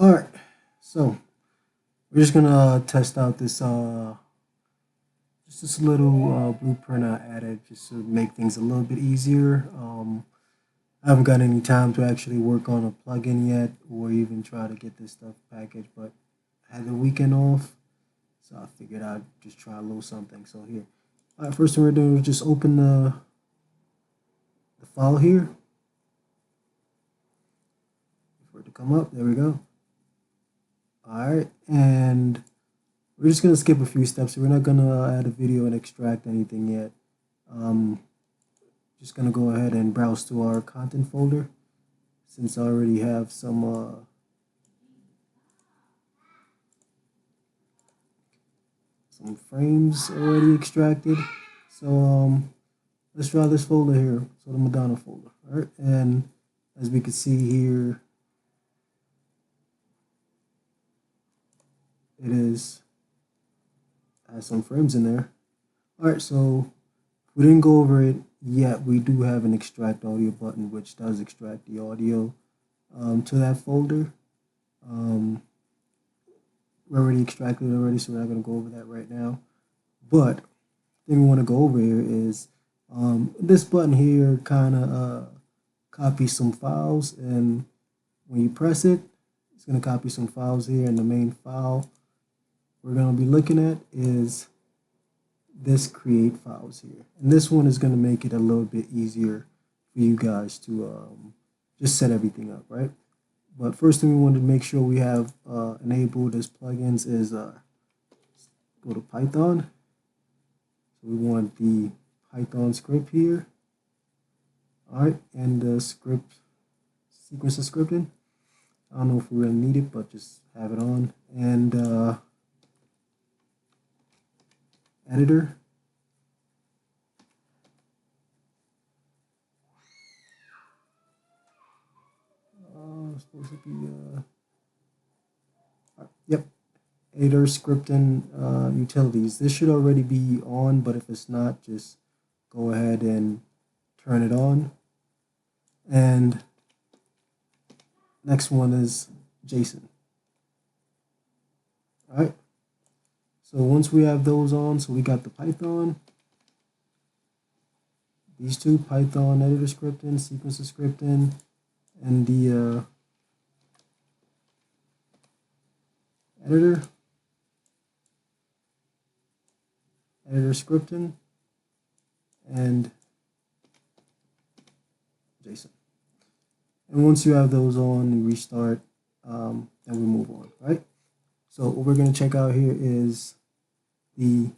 All right, so we're just gonna test out this just this little blueprint I added just to make things a little bit easier. I haven't got any time to actually work on a plugin yet, or even try to get this stuff packaged. But I had the weekend off, so I figured I'd just try a little something. So here, all right, first thing we're doing is just open the file here for it to come up. There we go. All right, and we're just gonna skip a few steps. We're not gonna add a video and extract anything yet. Um, just gonna go ahead and browse to our content folder since I already have some frames already extracted. So let's try this folder here. So the Madonna folder. All right, and as we can see here, it has some frames in there. All right, so we didn't go over it yet. We do have an extract audio button, which does extract the audio to that folder. We already extracted it already, so we're not going to go over that right now. But the thing we want to go over here is this button here kind of copies some files, and when you press it, it's going to copy some files here. And the main file we're going to be looking at is this create files here, and this one is going to make it a little bit easier for you guys to just set everything up, right? But first thing we want to make sure we have enabled as plugins is go to Python. So we want the Python script here. All right, and the script sequence of scripting. I don't know if we're gonna need it, but just have it on. And editor. Supposed to be yep, editor scripting utilities. This should already be on, but if it's not, just go ahead and turn it on. And next one is JSON. All right. So once we have those on, so we got the Python, these two, Python editor scripting, sequence of scripting, and the editor scripting, and JSON. And once you have those on, you restart, then we move on, right? So what we're going to check out here is the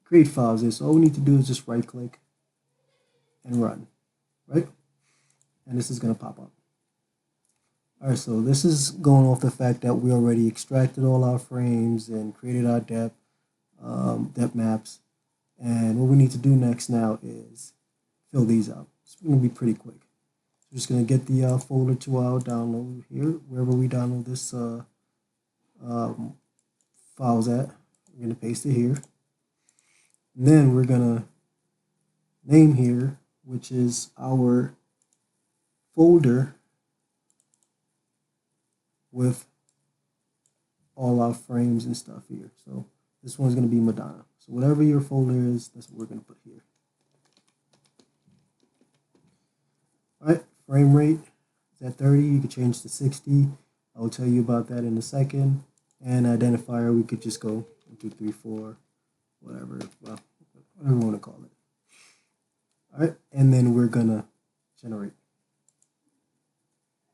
create files. So all we need to do is just right click and run, right? And this is going to pop up. All right, so this is going off the fact that we already extracted all our frames and created our depth maps. And what we need to do next now is fill these out. It's going to be pretty quick. So we're just going to get the folder to our download here, wherever we download this files at. We're going to paste it here. And then we're going to name here, which is our folder with all our frames and stuff here. So this one's going to be Madonna. So whatever your folder is, that's what we're going to put here. All right, frame rate is at 30. You can change to 60. I will tell you about that in a second. And identifier, we could just go 1, 2, 3, 4, whatever, well, whatever you want to call it. All right, and then we're going to generate.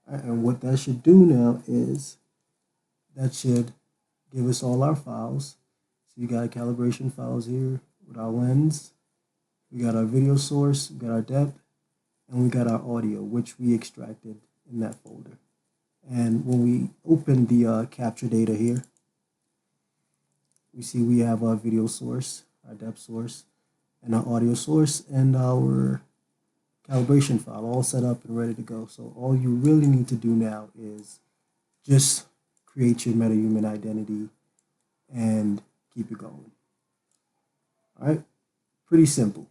All right, and what that should do now is that should give us all our files. So you got calibration files here with our lens. We got our video source, we got our depth, and we got our audio, which we extracted in that folder. And when we open the capture data here, we see we have our video source, our depth source, and our audio source, and our calibration file all set up and ready to go. So all you really need to do now is just create your MetaHuman identity and keep it going. All right, pretty simple.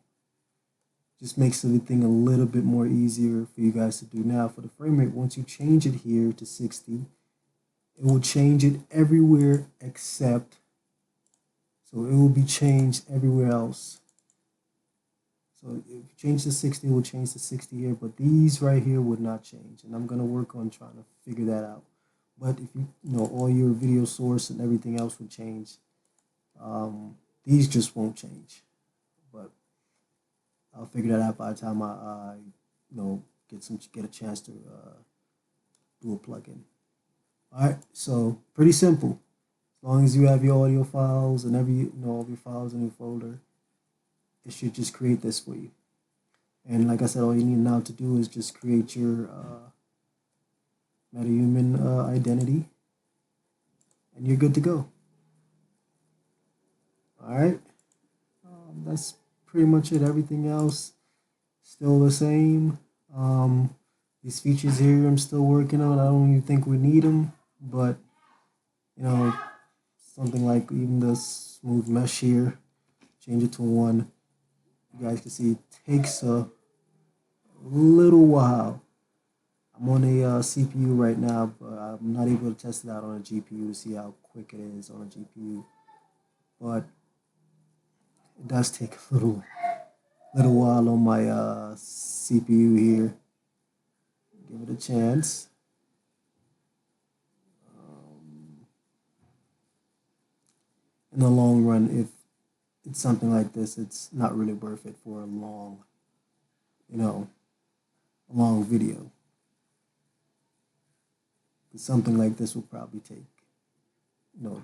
Just makes everything a little bit more easier for you guys to do. Now for the frame rate, once you change it here to 60, it will change it everywhere except, so it will be changed everywhere else. So if you change to 60, it will change to 60 here, but these right here would not change. And I'm going to work on trying to figure that out. But if you know all your video source and everything else would change, these just won't change. But I'll figure that out by the time I get a chance to do a plugin. All right, so pretty simple. As long as you have your audio files and all of your files in your folder, it should just create this for you. And like I said, all you need now to do is just create your MetaHuman identity, and you're good to go. All right, that's pretty much it. Everything else still the same. These features here I'm still working on. I don't even think we need them, but something like even the smooth mesh here, change it to 1. You guys can see it takes a little while. I'm on a CPU right now, but I'm not able to test it out on a GPU to see how quick it is on a GPU. But it does take a little while on my CPU here. Give it a chance. In the long run, if it's something like this, it's not really worth it for a long video. Something like this will probably take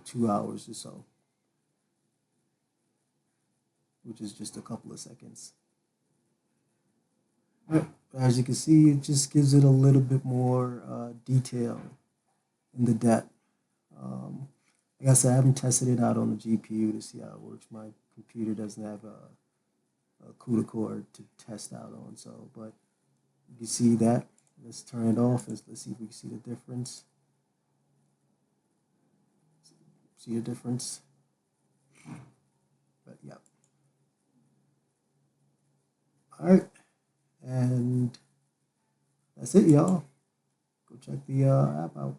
2 hours or so, which is just a couple of seconds. All right. As you can see, it just gives it a little bit more detail in the depth. Like I said, I haven't tested it out on the GPU to see how it works. My computer doesn't have a CUDA core to test out on, but you can see that. Let's turn it off. Let's see if we can see the difference. See the difference? But yeah. All right. And that's it, y'all. Go check the app out.